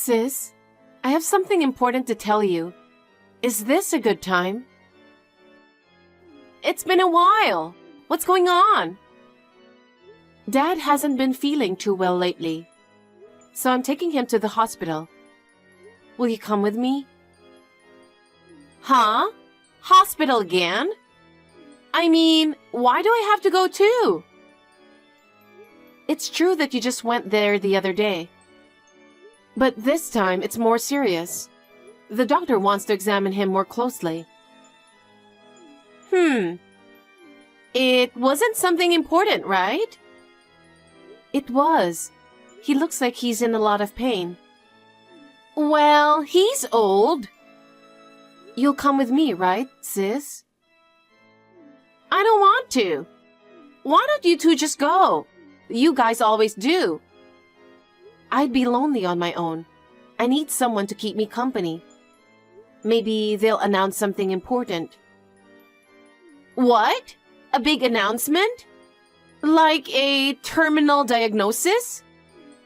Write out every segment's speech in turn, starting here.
Sis, I have something important to tell you. Is this a good time? It's been a while. What's going on? Dad hasn't been feeling too well lately, so I'm taking him to the hospital. Will you come with me? Huh? Hospital again? I mean, why do I have to go too? It's true that you just went there the other day. But this time it's more serious. The doctor wants to examine him more closely. It wasn't something important, right? It was. He looks like he's in a lot of pain. Well, he's old. You'll come with me, right, sis? I don't want to. Why don't you two just go? You guys always do. I'd be lonely on my own. I need someone to keep me company. Maybe they'll announce something important. What? A big announcement? Like a terminal diagnosis?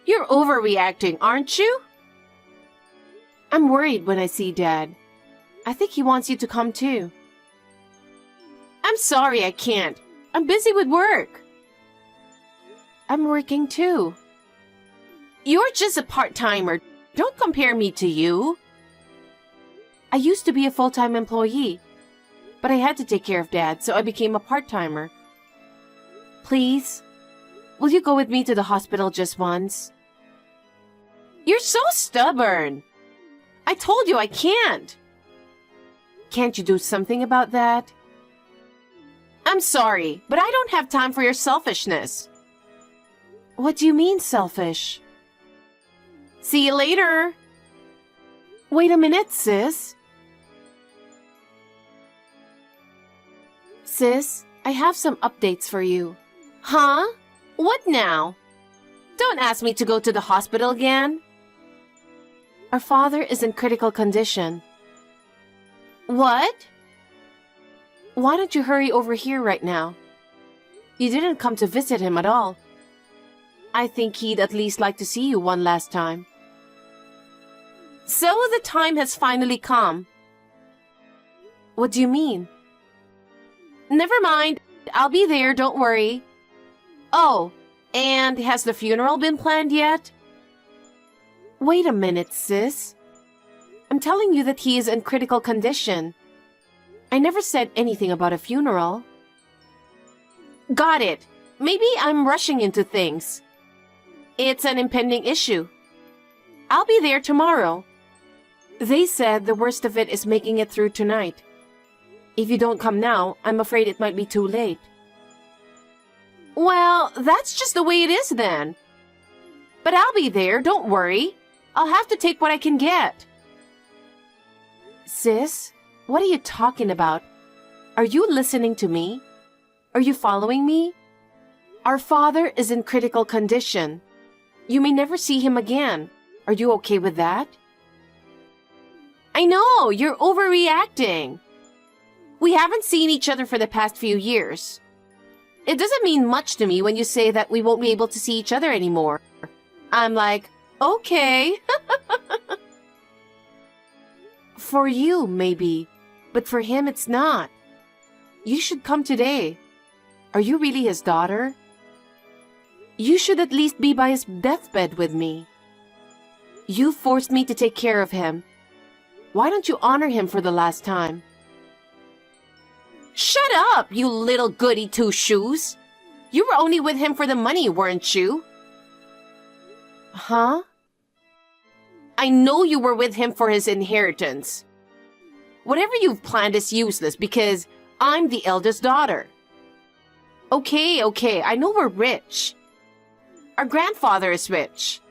You're overreacting, aren't you? I'm worried when I see Dad. I think he wants you to come too. I'm sorry I can't. I'm busy with work. I'm working too. You're just a part-timer. Don't compare me to you. I used to be a full-time employee, but I had to take care of Dad, so I became a part-timer. Please, will you go with me to the hospital just once? You're so stubborn. I told you I can't. Can't you do something about that? I'm sorry, but I don't have time for your selfishness. What do you mean, selfish? See you later. Wait a minute, sis. Sis, I have some updates for you. Huh? What now? Don't ask me to go to the hospital again. Our father is in critical condition. What? Why don't you hurry over here right now? You didn't come to visit him at all. I think he'd at least like to see you one last time. So the time has finally come. What do you mean? Never mind. I'll be there, don't worry. Oh, and has the funeral been planned yet? Wait a minute, sis. I'm telling you that he is in critical condition. I never said anything about a funeral. Got it. Maybe I'm rushing into things. It's an impending issue. I'll be there tomorrow. They said the worst of it is making it through tonight. If you don't come now, I'm afraid it might be too late. Well, that's just the way it is then. But I'll be there, don't worry. I'll have to take what I can get. Sis, what are you talking about? Are you listening to me? Are you following me? Our father is in critical condition. You may never see him again. Are you okay with that? I know, you're overreacting. We haven't seen each other for the past few years. It doesn't mean much to me when you say that we won't be able to see each other anymore. I'm like, okay. For you, maybe, but for him, it's not. You should come today. Are you really his daughter? You should at least be by his deathbed with me. You forced me to take care of him. Why don't you honor him for the last time? Shut up, you little goody two-shoes. You were only with him for the money, weren't you? Huh? I know you were with him for his inheritance. Whatever you've planned is useless because I'm the eldest daughter. Okay, I know we're rich. Our grandfather is rich.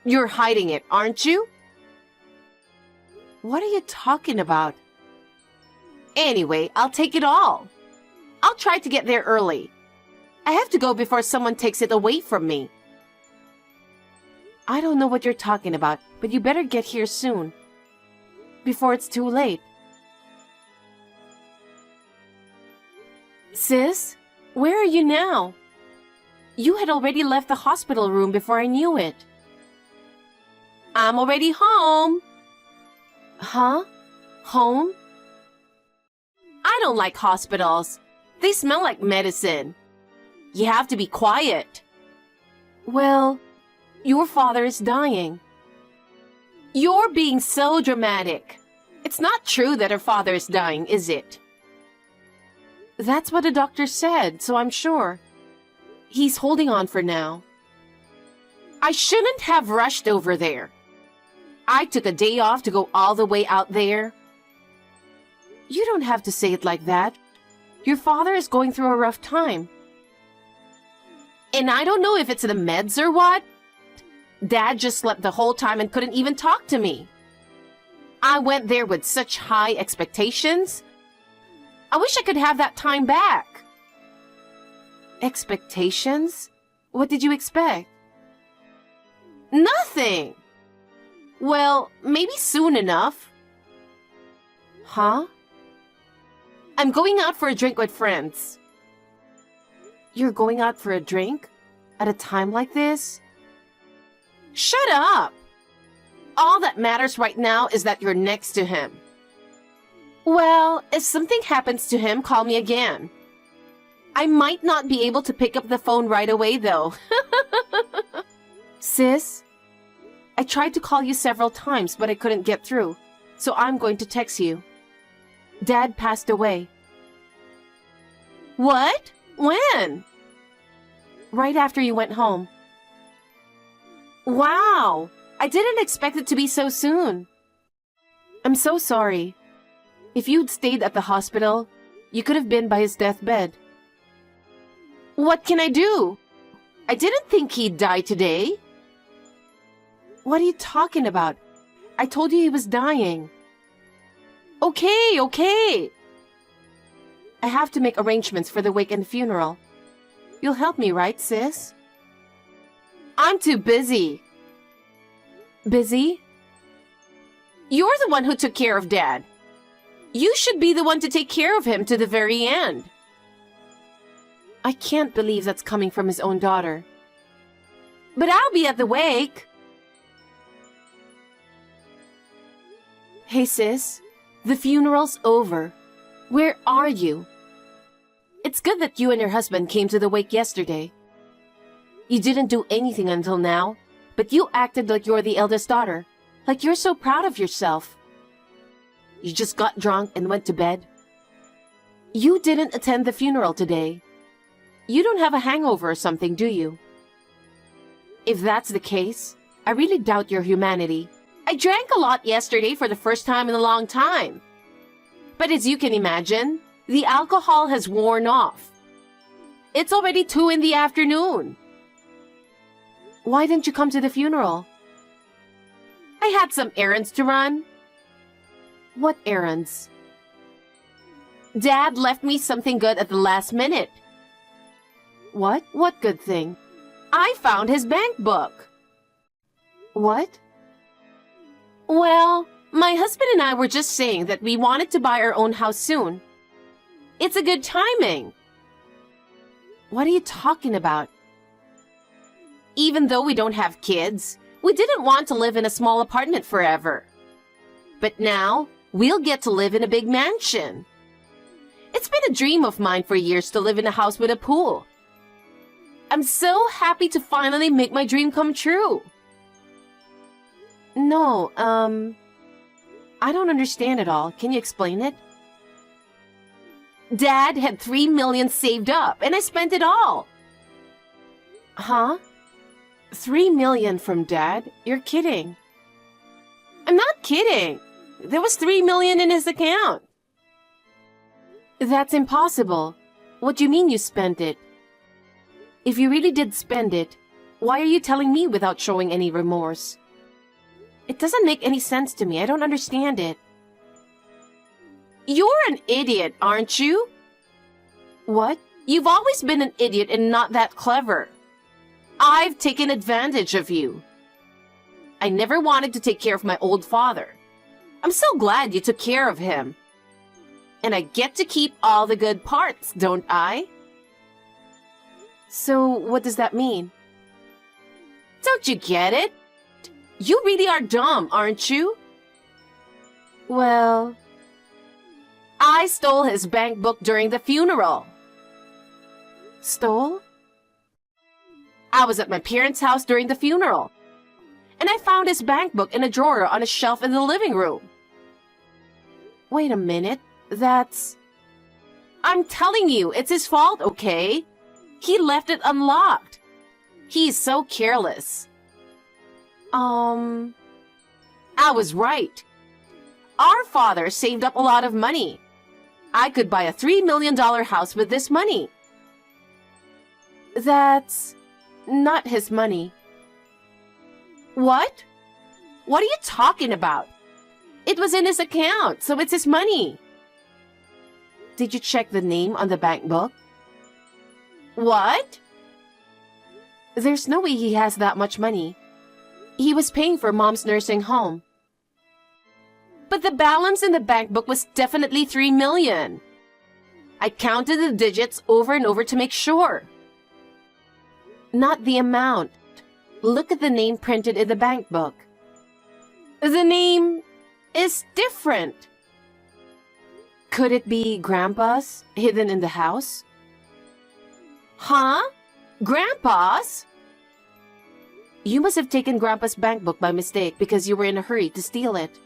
You're hiding it, aren't you? What are you talking about? Anyway, I'll take it all. I'll try to get there early. I have to go before someone takes it away from me. I don't know what you're talking about, but you better get here soon. Before it's too late. Sis, where are you now? You had already left the hospital room before I knew it. I'm already home. Huh? Home? I don't like hospitals. They smell like medicine. You have to be quiet. Well, your father is dying. You're being so dramatic. It's not true that her father is dying, is it? That's what the doctor said, so I'm sure. He's holding on for now. I shouldn't have rushed over there. I took a day off to go all the way out there. You don't have to say it like that. Your father is going through a rough time. And I don't know if it's the meds or what. Dad just slept the whole time and couldn't even talk to me. I went there with such high expectations. I wish I could have that time back. Expectations? What did you expect? Nothing. Well, maybe soon enough. Huh? I'm going out for a drink with friends. You're going out for a drink? At a time like this? Shut up! All that matters right now is that you're next to him. Well, if something happens to him, call me again. I might not be able to pick up the phone right away, though. Sis, I tried to call you several times, but I couldn't get through, so I'm going to text you. Dad passed away. What? When? Right after you went home. Wow! I didn't expect it to be so soon. I'm so sorry. If you'd stayed at the hospital, you could have been by his deathbed. What can I do? I didn't think he'd die today. What are you talking about? I told you he was dying. Okay. I have to make arrangements for the wake and funeral. You'll help me, right, sis? I'm too busy. Busy? You're the one who took care of Dad. You should be the one to take care of him to the very end. I can't believe that's coming from his own daughter. But I'll be at the wake. Hey, sis. The funeral's over. Where are you? It's good that you and your husband came to the wake yesterday. You didn't do anything until now, but you acted like you're the eldest daughter, like you're so proud of yourself. You just got drunk and went to bed. You didn't attend the funeral today. You don't have a hangover or something, do you? If that's the case, I really doubt your humanity. I drank a lot yesterday for the first time in a long time. But as you can imagine, the alcohol has worn off. It's already 2 in the afternoon. Why didn't you come to the funeral? I had some errands to run. What errands? Dad left me something good at the last minute. What? What good thing? I found his bank book. What? Well, my husband and I were just saying that we wanted to buy our own house soon. It's a good timing. What are you talking about? Even though we don't have kids, we didn't want to live in a small apartment forever. But now, we'll get to live in a big mansion. It's been a dream of mine for years to live in a house with a pool. I'm so happy to finally make my dream come true. No, I don't understand it all. Can you explain it? Dad had $3 million saved up, and I spent it all. Huh? $3 million from Dad? You're kidding. I'm not kidding. There was $3 million in his account. That's impossible. What do you mean you spent it? If you really did spend it, why are you telling me without showing any remorse? It doesn't make any sense to me. I don't understand it. You're an idiot, aren't you? What? You've always been an idiot and not that clever. I've taken advantage of you. I never wanted to take care of my old father. I'm so glad you took care of him. And I get to keep all the good parts, don't I? So, what does that mean? Don't you get it? You really are dumb, aren't you? Well, I stole his bank book during the funeral. Stole? I was at my parents' house during the funeral, and I found his bank book in a drawer on a shelf in the living room. Wait a minute, I'm telling you, it's his fault, okay? He left it unlocked. He's so careless. I was right. Our father saved up a lot of money. I could buy a $3 million house with this money. That's not his money. What? What are you talking about? It was in his account, so it's his money. Did you check the name on the bank book? What? There's no way he has that much money. He was paying for Mom's nursing home. But the balance in the bank book was definitely $3 million. I counted the digits over and over to make sure. Not the amount. Look at the name printed in the bank book. The name is different. Could it be Grandpa's, hidden in the house? Huh? Grandpa's? You must have taken Grandpa's bank book by mistake because you were in a hurry to steal it.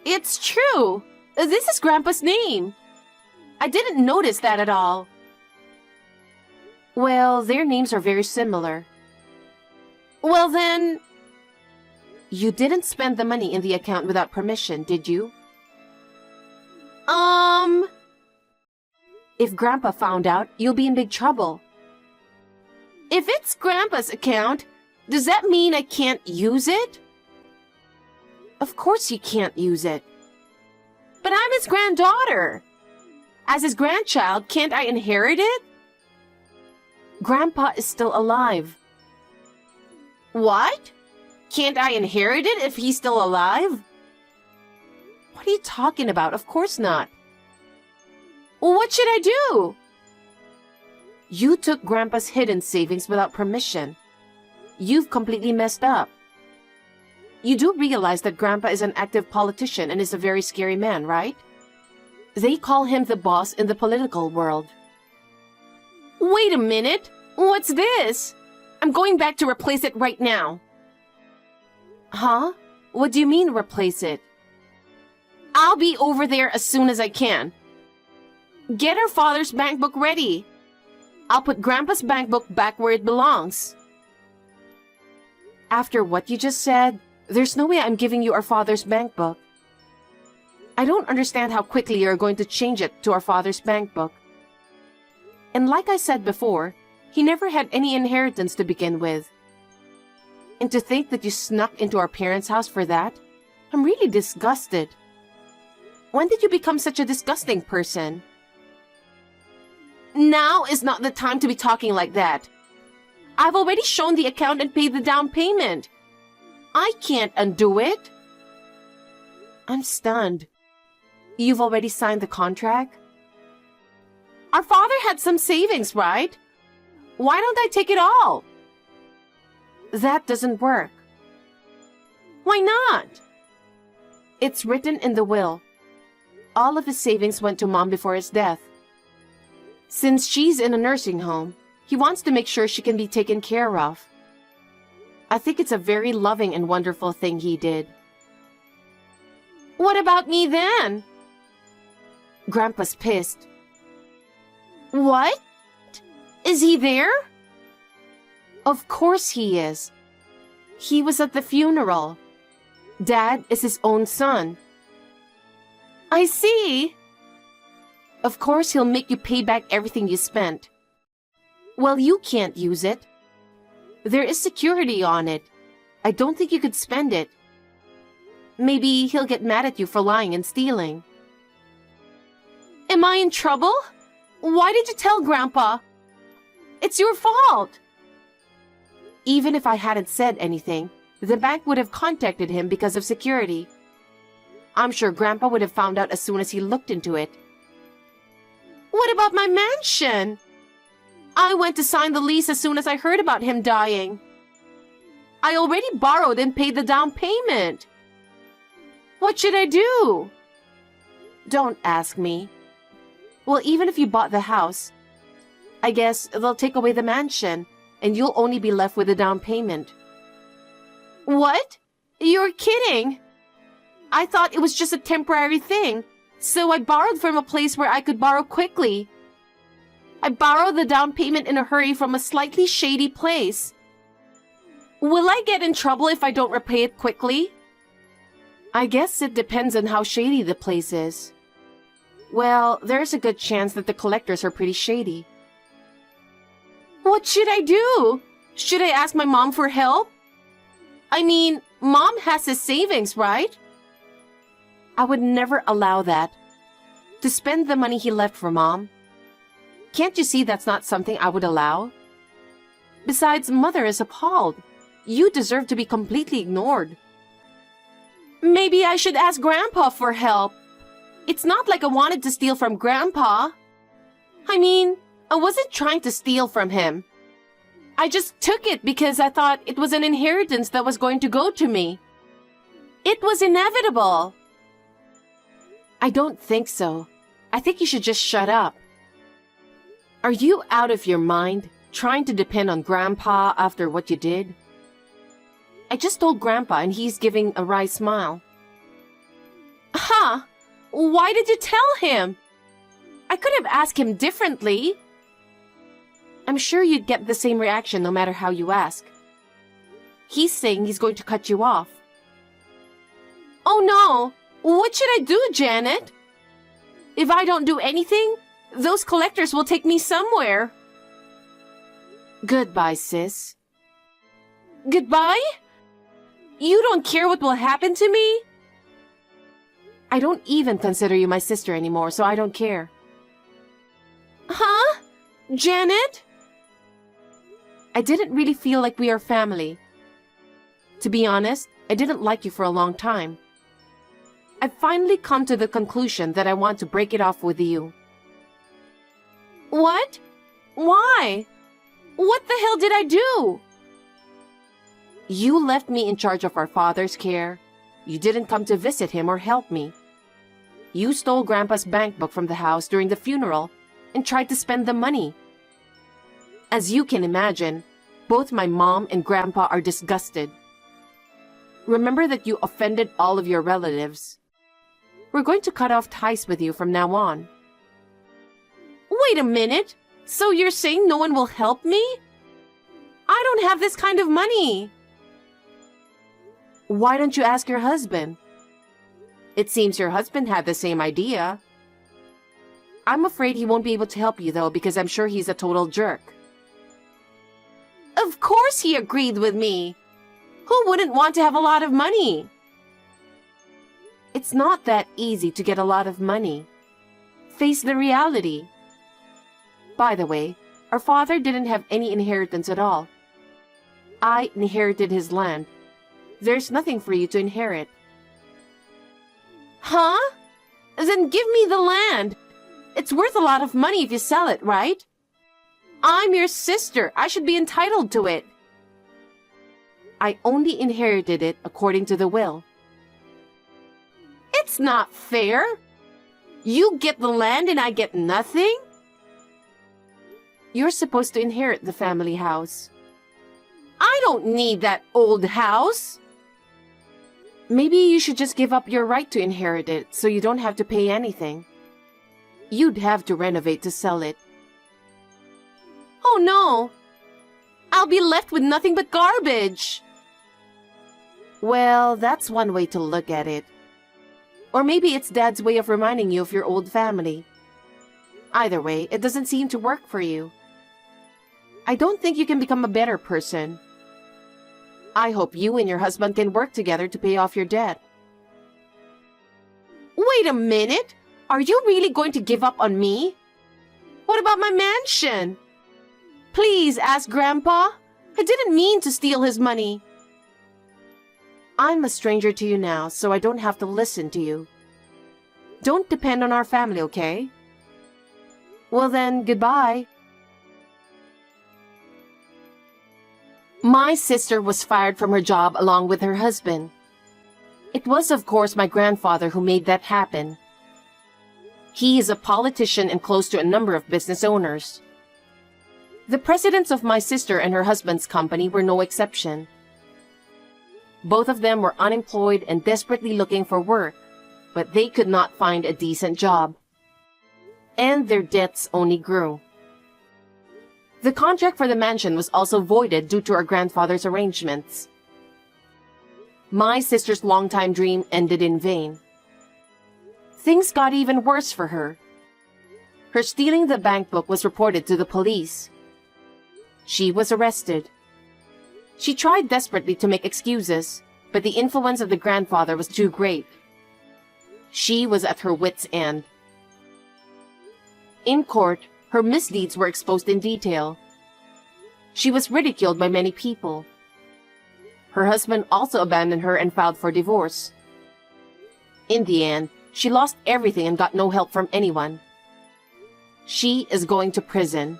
It's true. This is Grandpa's name. I didn't notice that at all. Well, their names are very similar. Well then, you didn't spend the money in the account without permission, did you? If Grandpa found out, you'll be in big trouble. If it's Grandpa's account, does that mean I can't use it? Of course you can't use it. But I'm his granddaughter. As his grandchild, can't I inherit it? Grandpa is still alive. What? Can't I inherit it if he's still alive? What are you talking about? Of course not. Well, what should I do? You took Grandpa's hidden savings without permission. You've completely messed up. You do realize that Grandpa is an active politician and is a very scary man, right? They call him the boss in the political world. Wait a minute! What's this? I'm going back to replace it right now. Huh? What do you mean replace it? I'll be over there as soon as I can. Get our father's bank book ready. I'll put Grandpa's bank book back where it belongs. After what you just said, there's no way I'm giving you our father's bank book. I don't understand how quickly you're going to change it to our father's bank book. And like I said before, he never had any inheritance to begin with. And to think that you snuck into our parents' house for that, I'm really disgusted. When did you become such a disgusting person? Now is not the time to be talking like that. I've already shown the account and paid the down payment. I can't undo it. I'm stunned. You've already signed the contract? Our father had some savings, right? Why don't I take it all? That doesn't work. Why not? It's written in the will. All of his savings went to Mom before his death. Since she's in a nursing home, he wants to make sure she can be taken care of. I think it's a very loving and wonderful thing he did. What about me then? Grandpa's pissed. What? Is he there? Of course he is. He was at the funeral. Dad is his own son. I see. Of course he'll make you pay back everything you spent. Well, you can't use it. There is security on it. I don't think you could spend it. Maybe he'll get mad at you for lying and stealing. Am I in trouble? Why did you tell Grandpa? It's your fault. Even if I hadn't said anything, the bank would have contacted him because of security. I'm sure Grandpa would have found out as soon as he looked into it. What about my mansion? I went to sign the lease as soon as I heard about him dying. I already borrowed and paid the down payment. What should I do? Don't ask me. Well, even if you bought the house, I guess they'll take away the mansion and you'll only be left with the down payment. What? You're kidding. I thought it was just a temporary thing, so I borrowed from a place where I could borrow quickly. I borrowed the down payment in a hurry from a slightly shady place. Will I get in trouble if I don't repay it quickly? I guess it depends on how shady the place is. Well, there's a good chance that the collectors are pretty shady. What should I do? Should I ask my mom for help? I mean, Mom has his savings, right? I would never allow that. To spend the money he left for Mom. Can't you see that's not something I would allow? Besides, Mother is appalled. You deserve to be completely ignored. Maybe I should ask Grandpa for help. It's not like I wanted to steal from Grandpa. I mean, I wasn't trying to steal from him. I just took it because I thought it was an inheritance that was going to go to me. It was inevitable. I don't think so. I think you should just shut up. Are you out of your mind, trying to depend on Grandpa after what you did? I just told Grandpa and he's giving a wry smile. Huh? Why did you tell him? I could have asked him differently. I'm sure you'd get the same reaction no matter how you ask. He's saying he's going to cut you off. Oh no! What should I do, Janet? If I don't do anything, those collectors will take me somewhere. Goodbye, sis. Goodbye? You don't care what will happen to me? I don't even consider you my sister anymore, so I don't care. Huh? Janet? I didn't really feel like we are family. To be honest, I didn't like you for a long time. I've finally come to the conclusion that I want to break it off with you. What? Why? What the hell did I do? You left me in charge of our father's care. You didn't come to visit him or help me. You stole Grandpa's bank book from the house during the funeral and tried to spend the money. As you can imagine, both my mom and Grandpa are disgusted. Remember that you offended all of your relatives. We're going to cut off ties with you from now on. Wait a minute! So you're saying no one will help me? I don't have this kind of money. Why don't you ask your husband? It seems your husband had the same idea. I'm afraid he won't be able to help you though because I'm sure he's a total jerk. Of course he agreed with me. Who wouldn't want to have a lot of money? It's not that easy to get a lot of money. Face the reality. By the way, our father didn't have any inheritance at all. I inherited his land. There's nothing for you to inherit. Huh? Then give me the land. It's worth a lot of money if you sell it, right? I'm your sister. I should be entitled to it. I only inherited it according to the will. It's not fair. You get the land and I get nothing? You're supposed to inherit the family house. I don't need that old house. Maybe you should just give up your right to inherit it so you don't have to pay anything. You'd have to renovate to sell it. Oh no! I'll be left with nothing but garbage! Well, that's one way to look at it. Or maybe it's Dad's way of reminding you of your old family. Either way, it doesn't seem to work for you. I don't think you can become a better person. I hope you and your husband can work together to pay off your debt. Wait a minute! Are you really going to give up on me? What about my mansion? Please ask Grandpa. I didn't mean to steal his money. I'm a stranger to you now, so I don't have to listen to you. Don't depend on our family, okay? Well then, goodbye. My sister was fired from her job along with her husband. It was, of course, my grandfather who made that happen. He is a politician and close to a number of business owners. The presidents of my sister and her husband's company were no exception. Both of them were unemployed and desperately looking for work, but they could not find a decent job. And their debts only grew. The contract for the mansion was also voided due to our grandfather's arrangements. My sister's longtime dream ended in vain. Things got even worse for her. Her stealing the bank book was reported to the police. She was arrested. She tried desperately to make excuses, but the influence of the grandfather was too great. She was at her wit's end. In court, her misdeeds were exposed in detail. She was ridiculed by many people. Her husband also abandoned her and filed for divorce. In the end, she lost everything and got no help from anyone. She is going to prison.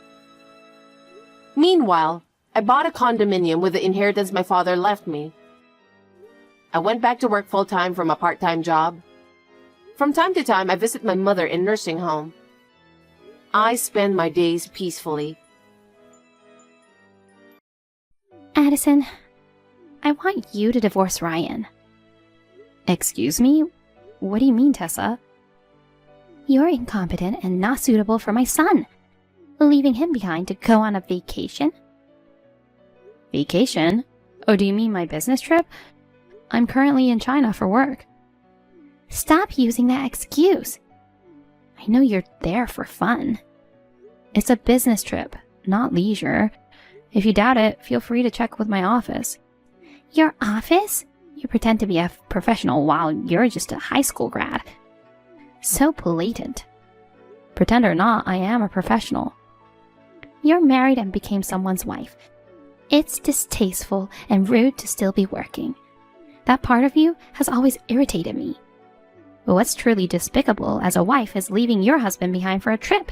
Meanwhile, I bought a condominium with the inheritance my father left me. I went back to work full-time from a part-time job. From time to time, I visit my mother in nursing home. I spend my days peacefully. Addison, I want you to divorce Ryan. Excuse me? What do you mean, Tessa? You're incompetent and not suitable for my son. Leaving him behind to go on a vacation? Vacation? Oh, do you mean my business trip? I'm currently in China for work. Stop using that excuse. I know you're there for fun. It's a business trip, not leisure. If you doubt it, feel free to check with my office. Your office? You pretend to be a professional while you're just a high school grad. So blatant. Pretend or not, I am a professional. You're married and became someone's wife. It's distasteful and rude to still be working. That part of you has always irritated me. But what's truly despicable as a wife is leaving your husband behind for a trip.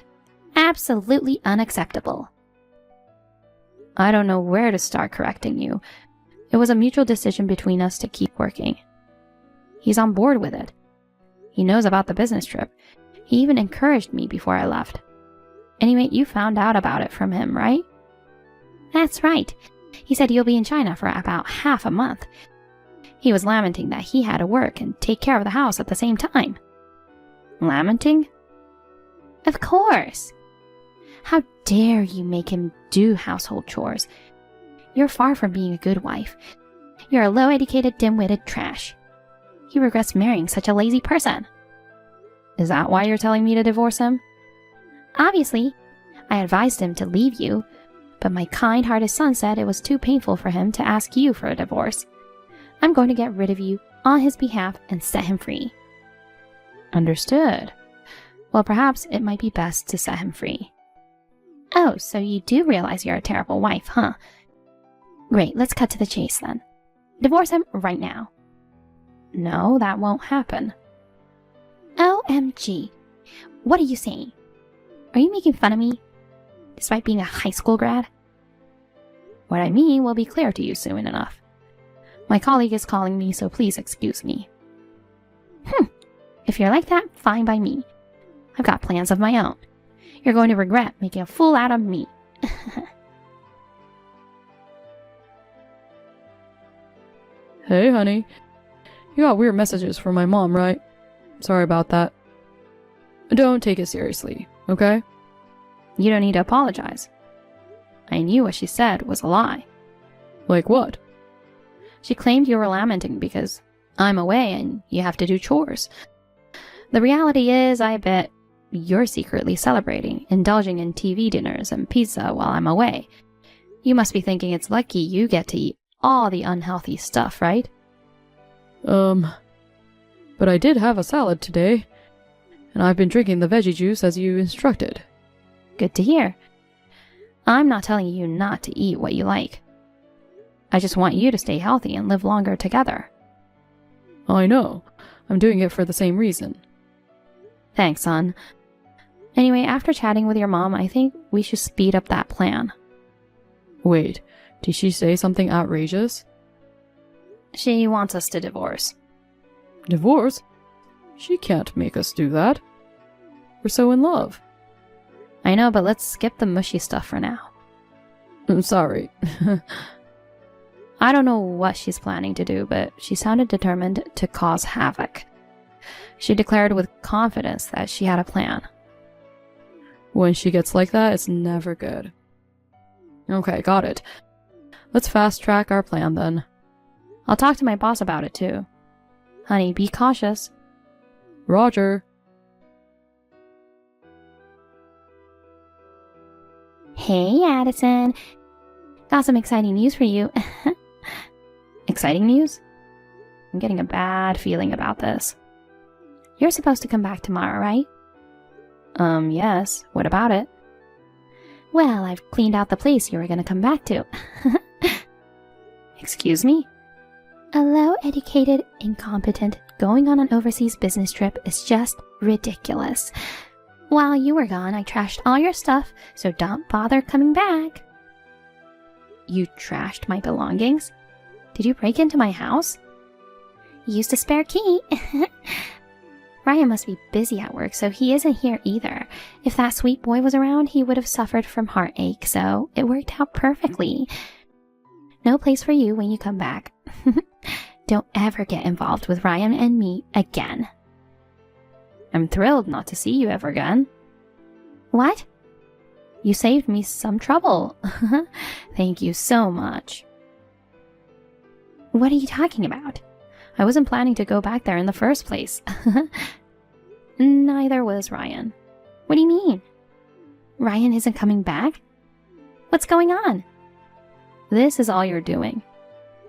Absolutely unacceptable. I don't know where to start correcting you. It was a mutual decision between us to keep working. He's on board with it. He knows about the business trip. He even encouraged me before I left. Anyway, you found out about it from him, right? That's right. He said you'll be in China for about half a month. He was lamenting that he had to work and take care of the house at the same time. Lamenting? Of course. How dare you make him do household chores? You're far from being a good wife. You're a low-educated, dim-witted trash. He regrets marrying such a lazy person. Is that why you're telling me to divorce him? Obviously. I advised him to leave you, but my kind-hearted son said it was too painful for him to ask you for a divorce. I'm going to get rid of you on his behalf and set him free. Understood. Well, perhaps it might be best to set him free. Oh, so you do realize you're a terrible wife, huh? Great, let's cut to the chase then. Divorce him right now. No, that won't happen. OMG. What are you saying? Are you making fun of me? Despite being a high school grad? What I mean will be clear to you soon enough. My colleague is calling me, so please excuse me. If you're like that, fine by me. I've got plans of my own. You're going to regret making a fool out of me. Hey, honey. You got weird messages from my mom, right? Sorry about that. Don't take it seriously, okay? You don't need to apologize. I knew what she said was a lie. Like what? She claimed you were lamenting because I'm away and you have to do chores. The reality is, I bet you're secretly celebrating, indulging in TV dinners and pizza while I'm away. You must be thinking it's lucky you get to eat all the unhealthy stuff, right? But I did have a salad today, and I've been drinking the veggie juice as you instructed. Good to hear. I'm not telling you not to eat what you like. I just want you to stay healthy and live longer together. I know. I'm doing it for the same reason. Thanks, son. Anyway, after chatting with your mom, I think we should speed up that plan. Wait, Did she say something outrageous? She wants us to divorce. Divorce? She can't make us do that. We're so in love. I know, but let's skip the mushy stuff for now. I'm sorry. I don't know what she's planning to do, but she sounded determined to cause havoc. She declared with confidence that she had a plan. When she gets like that, it's never good. Okay, got it. Let's fast track our plan then. I'll talk to my boss about it too. Honey, be cautious. Roger. Hey, Addison. Got some exciting news for you. Exciting news? I'm getting a bad feeling about this. You're supposed to come back tomorrow, right? Yes. What about it? Well, I've cleaned out the place you were going to come back to. Excuse me? A low-educated, incompetent, going on an overseas business trip is just ridiculous. While you were gone, I trashed all your stuff, so don't bother coming back. You trashed my belongings? Did you break into my house? Used a spare key. Ryan must be busy at work, so he isn't here either. If that sweet boy was around, he would have suffered from heartache, so it worked out perfectly. No place for you when you come back. Don't ever get involved with Ryan and me again. I'm thrilled not to see you ever again. What? You saved me some trouble. Thank you so much. What are you talking about? I wasn't planning to go back there in the first place. Neither was Ryan. What do you mean? Ryan isn't coming back? What's going on? This is all you're doing.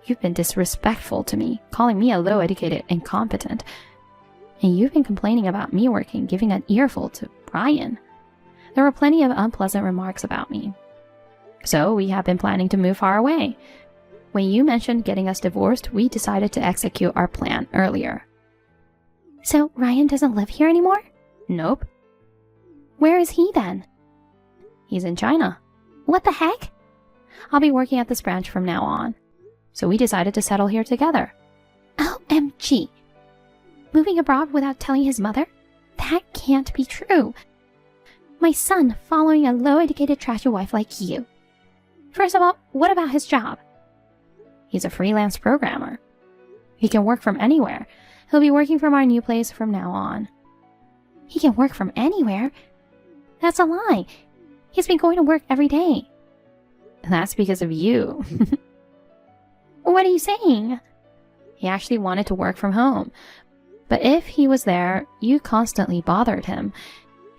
You've been disrespectful to me, calling me a low-educated incompetent. And you've been complaining about me working, giving an earful to Ryan. There were plenty of unpleasant remarks about me. So we have been planning to move far away. When you mentioned getting us divorced, we decided to execute our plan earlier. So Ryan doesn't live here anymore? Nope. Where is he then? He's in China. What the heck? I'll be working at this branch from now on. So we decided to settle here together. OMG. Moving abroad without telling his mother? That can't be true. My son following a low-educated trashy wife like you. First of all, what about his job? He's a freelance programmer. He can work from anywhere. He'll be working from our new place from now on. He can work from anywhere? That's a lie. He's been going to work every day. That's because of you. What are you saying? He actually wanted to work from home. But if he was there, you constantly bothered him.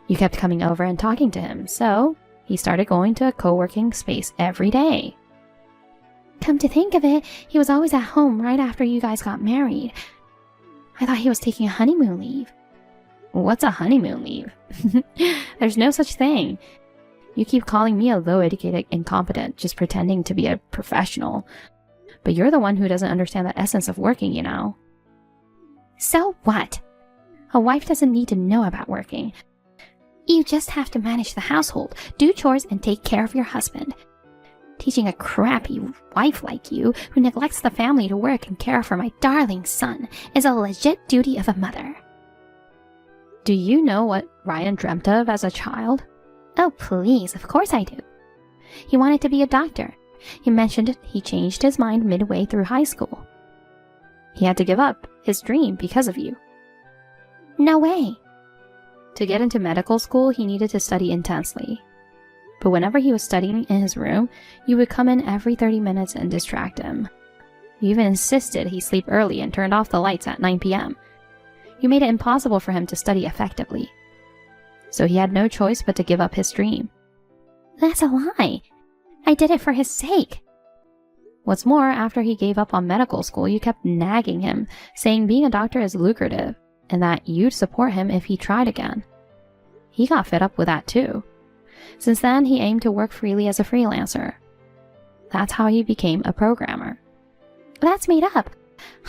You kept coming over and talking to him, so he started going to a co-working space every day. Come to think of it, he was always at home right after you guys got married. I thought he was taking a honeymoon leave. What's a honeymoon leave? There's no such thing. You keep calling me a low-educated incompetent, just pretending to be a professional. But you're the one who doesn't understand the essence of working, you know. So what? A wife doesn't need to know about working. You just have to manage the household, do chores, and take care of your husband. Teaching a crappy wife like you, who neglects the family to work and care for my darling son, is a legit duty of a mother. Do you know what Ryan dreamt of as a child? Oh, please, of course I do. He wanted to be a doctor. He mentioned he changed his mind midway through high school. He had to give up his dream because of you. No way. To get into medical school, he needed to study intensely. But whenever he was studying in his room, you would come in every 30 minutes and distract him. You even insisted he sleep early and turned off the lights at 9 p.m. You made it impossible for him to study effectively. So he had no choice but to give up his dream. That's a lie. I did it for his sake. What's more, after he gave up on medical school, you kept nagging him, saying being a doctor is lucrative, and that you'd support him if he tried again. He got fed up with that too. Since then, he aimed to work freely as a freelancer. That's how he became a programmer. That's made up.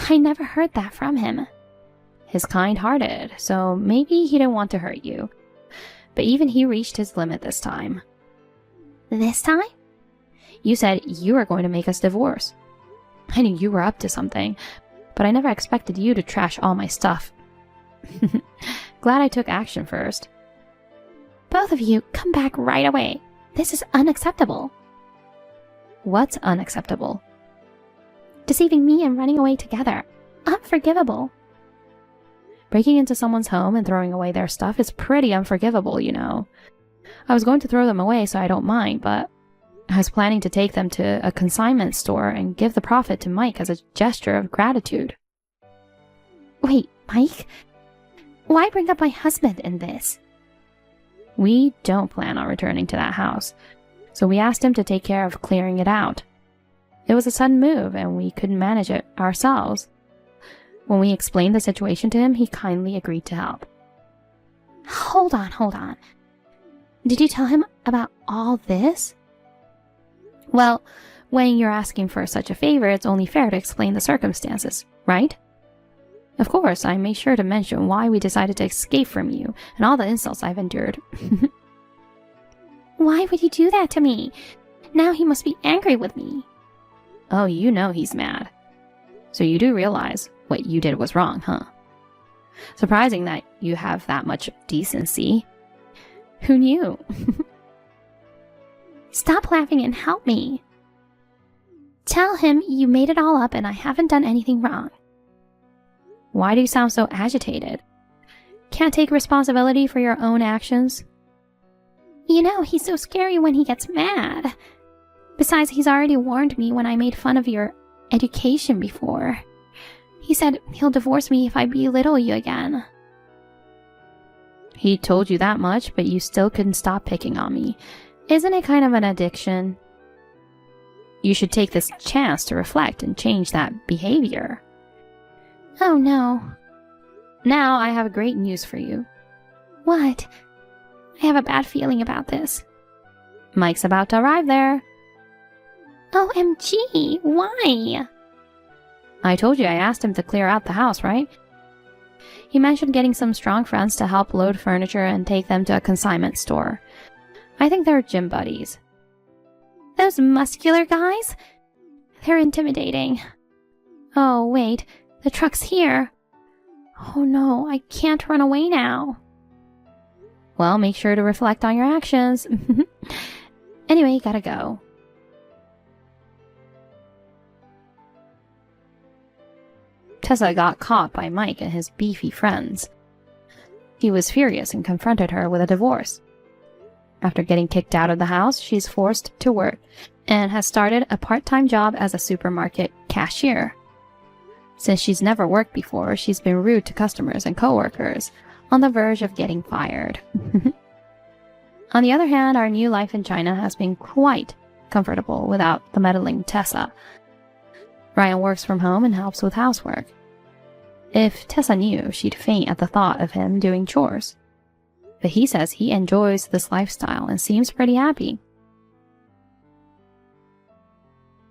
I never heard that from him. He's kind-hearted, so maybe he didn't want to hurt you. But even he reached his limit this time. This time? You said you were going to make us divorce. I knew you were up to something, but I never expected you to trash all my stuff. Glad I took action first. Both of you, come back right away. This is unacceptable. What's unacceptable? Deceiving me and running away together. Unforgivable. Breaking into someone's home and throwing away their stuff is pretty unforgivable, you know. I was going to throw them away, so I don't mind, but I was planning to take them to a consignment store and give the profit to Mike as a gesture of gratitude. Wait, Mike? Why bring up my husband in this? We don't plan on returning to that house, so we asked him to take care of clearing it out. It was a sudden move, and we couldn't manage it ourselves. When we explained the situation to him, he kindly agreed to help. Hold on. Did you tell him about all this? Well, when you're asking for such a favor, it's only fair to explain the circumstances, right? Of course, I made sure to mention why we decided to escape from you and all the insults I've endured. Why would you do that to me? Now he must be angry with me. Oh, you know he's mad. So you do realize what you did was wrong, huh? Surprising that you have that much decency. Who knew? Stop laughing and help me. Tell him you made it all up and I haven't done anything wrong. Why do you sound so agitated? Can't take responsibility for your own actions? You know, he's so scary when he gets mad. Besides, he's already warned me when I made fun of your education before. He said he'll divorce me if I belittle you again. He told you that much, but you still couldn't stop picking on me. Isn't it kind of an addiction? You should take this chance to reflect and change that behavior. Oh no. Now I have great news for you. What? I have a bad feeling about this. Mike's about to arrive there. OMG, why? I told you I asked him to clear out the house, right? He mentioned getting some strong friends to help load furniture and take them to a consignment store. I think they're gym buddies. Those muscular guys? They're intimidating. Oh, wait, the truck's here. Oh no, I can't run away now. Well, make sure to reflect on your actions. Anyway, gotta go. Tessa got caught by Mike and his beefy friends. He was furious and confronted her with a divorce. After getting kicked out of the house, she's forced to work and has started a part-time job as a supermarket cashier. Since she's never worked before, she's been rude to customers and coworkers, on the verge of getting fired. On the other hand, our new life in China has been quite comfortable without the meddling Tessa. Ryan works from home and helps with housework. If Tessa knew, she'd faint at the thought of him doing chores. But he says he enjoys this lifestyle and seems pretty happy.